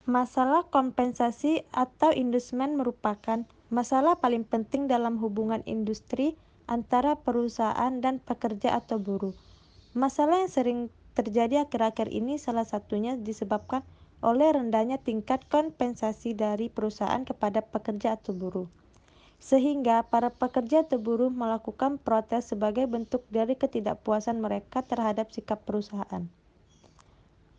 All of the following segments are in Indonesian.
Masalah kompensasi atau inducement merupakan masalah paling penting dalam hubungan industri antara perusahaan dan pekerja atau buruh. Masalah yang sering terjadi akhir-akhir ini salah satunya disebabkan oleh rendahnya tingkat kompensasi dari perusahaan kepada pekerja atau buruh. Sehingga para pekerja atau buruh melakukan protes sebagai bentuk dari ketidakpuasan mereka terhadap sikap perusahaan.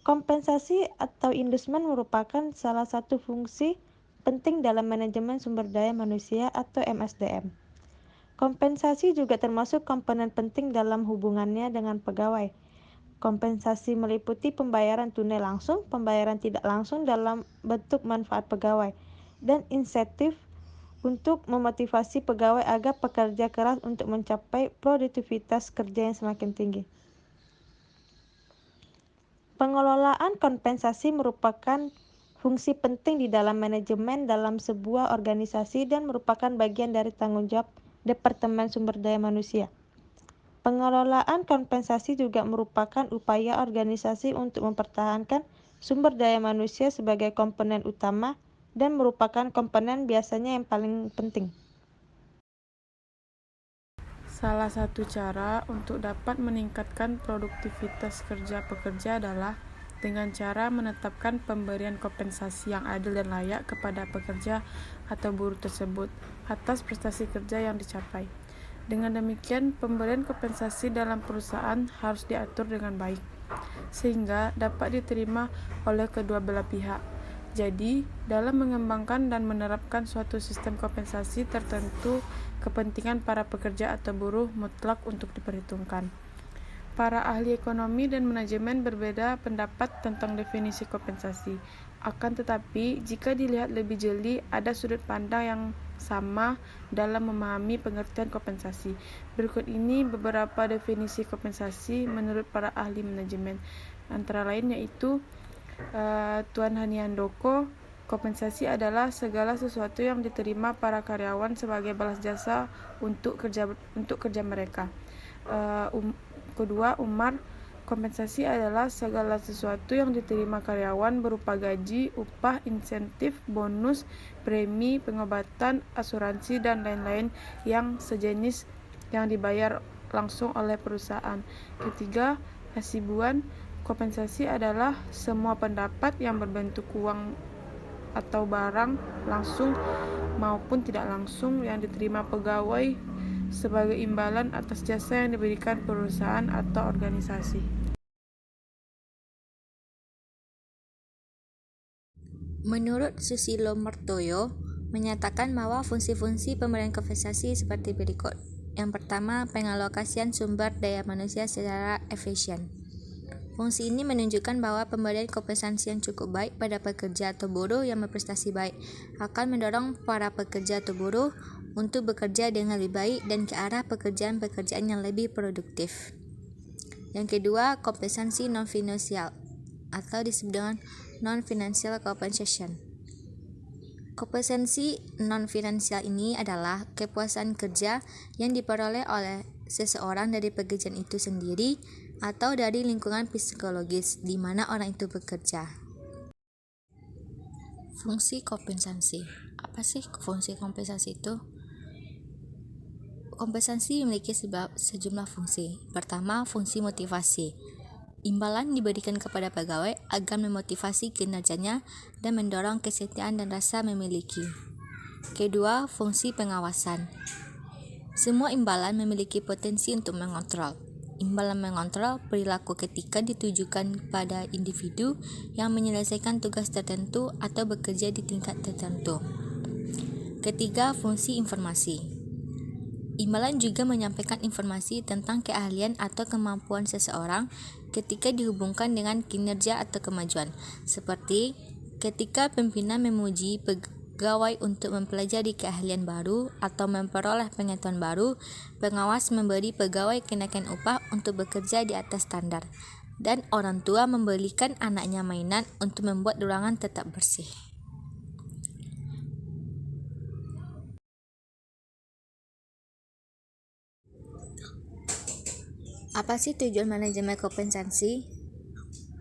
Kompensasi atau inducement merupakan salah satu fungsi penting dalam manajemen sumber daya manusia atau MSDM. Kompensasi juga termasuk komponen penting dalam hubungannya dengan pegawai. Kompensasi meliputi pembayaran tunai langsung, pembayaran tidak langsung dalam bentuk manfaat pegawai, dan insentif untuk memotivasi pegawai agar bekerja keras untuk mencapai produktivitas kerja yang semakin tinggi. Pengelolaan kompensasi merupakan fungsi penting di dalam manajemen dalam sebuah organisasi dan merupakan bagian dari tanggung jawab Departemen Sumber Daya Manusia. Pengelolaan kompensasi juga merupakan upaya organisasi untuk mempertahankan sumber daya manusia sebagai komponen utama dan merupakan komponen biasanya yang paling penting. Salah satu cara untuk dapat meningkatkan produktivitas kerja pekerja adalah dengan cara menetapkan pemberian kompensasi yang adil dan layak kepada pekerja atau buruh tersebut atas prestasi kerja yang dicapai. Dengan demikian, pemberian kompensasi dalam perusahaan harus diatur dengan baik, sehingga dapat diterima oleh kedua belah pihak. Jadi, dalam mengembangkan dan menerapkan suatu sistem kompensasi tertentu, kepentingan para pekerja atau buruh mutlak untuk diperhitungkan. Para ahli ekonomi dan manajemen berbeda pendapat tentang definisi kompensasi. Akan tetapi, jika dilihat lebih jeli, ada sudut pandang yang sama dalam memahami pengertian kompensasi. Berikut ini beberapa definisi kompensasi menurut para ahli manajemen. Antara lain yaitu Tuan Hani Handoko, kompensasi adalah segala sesuatu yang diterima para karyawan sebagai balas jasa untuk kerja mereka. Kedua, Umar, kompensasi adalah segala sesuatu yang diterima karyawan berupa gaji, upah, insentif, bonus, premi, pengobatan, asuransi, dan lain-lain yang sejenis yang dibayar langsung oleh perusahaan. Ketiga, Hasibuan, kompensasi adalah semua pendapat yang berbentuk uang atau barang langsung maupun tidak langsung yang diterima pegawai sebagai imbalan atas jasa yang diberikan perusahaan atau organisasi. Menurut Susilo Mertoyo, menyatakan bahwa fungsi-fungsi pemberian kompensasi seperti berikut. Yang pertama, pengalokasian sumber daya manusia secara efisien. Fungsi ini menunjukkan bahwa pemberian kompensasi yang cukup baik pada pekerja atau buruh yang berprestasi baik akan mendorong para pekerja atau buruh untuk bekerja dengan lebih baik dan ke arah pekerjaan-pekerjaan yang lebih produktif. Yang kedua, kompensasi non-finansial atau disebut dengan non-financial compensation. Kompensasi non-finansial ini adalah kepuasan kerja yang diperoleh oleh seseorang dari pekerjaan itu sendiri atau dari lingkungan psikologis di mana orang itu bekerja. Fungsi kompensasi. Apa sih fungsi kompensasi itu? Kompensasi memiliki sejumlah fungsi. Pertama, fungsi motivasi. Imbalan diberikan kepada pegawai agar memotivasi kinerjanya dan mendorong kesetiaan dan rasa memiliki. Kedua, fungsi pengawasan. Semua imbalan memiliki potensi untuk mengontrol. Imbalan mengontrol perilaku ketika ditujukan pada individu yang menyelesaikan tugas tertentu atau bekerja di tingkat tertentu. Ketiga, fungsi informasi. Imbalan juga menyampaikan informasi tentang keahlian atau kemampuan seseorang ketika dihubungkan dengan kinerja atau kemajuan, seperti ketika pimpinan memuji pegawai untuk mempelajari keahlian baru atau memperoleh pengetahuan baru, pengawas memberi pegawai kenaikan upah untuk bekerja di atas standar, dan orang tua membelikan anaknya mainan untuk membuat ruangan tetap bersih. Apa sih tujuan manajemen kompensasi?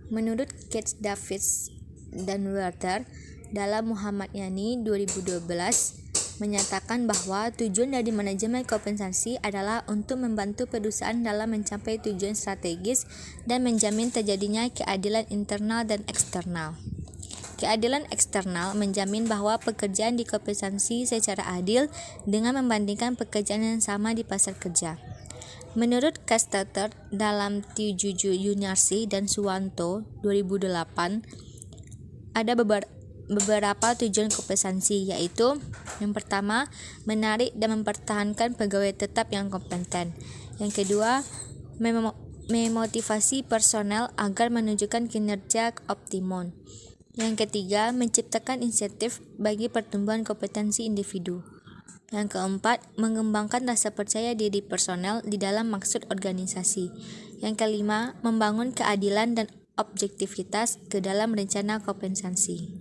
Menurut Keith Davids, dan Werther dalam Muhammad Yani 2012 menyatakan bahwa tujuan dari manajemen kompensasi adalah untuk membantu perusahaan dalam mencapai tujuan strategis dan menjamin terjadinya keadilan internal dan eksternal. Keadilan eksternal menjamin bahwa pekerjaan dikompensasi secara adil dengan membandingkan pekerjaan yang sama di pasar kerja. Menurut Castetter dalam Tijuju Yunarsi dan Suwanto 2008, ada beberapa tujuan kompensasi, yaitu yang pertama, menarik dan mempertahankan pegawai tetap yang kompeten. Yang kedua, memotivasi personel agar menunjukkan kinerja optimum. Yang ketiga, menciptakan insentif bagi pertumbuhan kompetensi individu. Yang keempat, mengembangkan rasa percaya diri personel di dalam maksud organisasi. Yang kelima, membangun keadilan dan objektivitas ke dalam rencana kompensasi.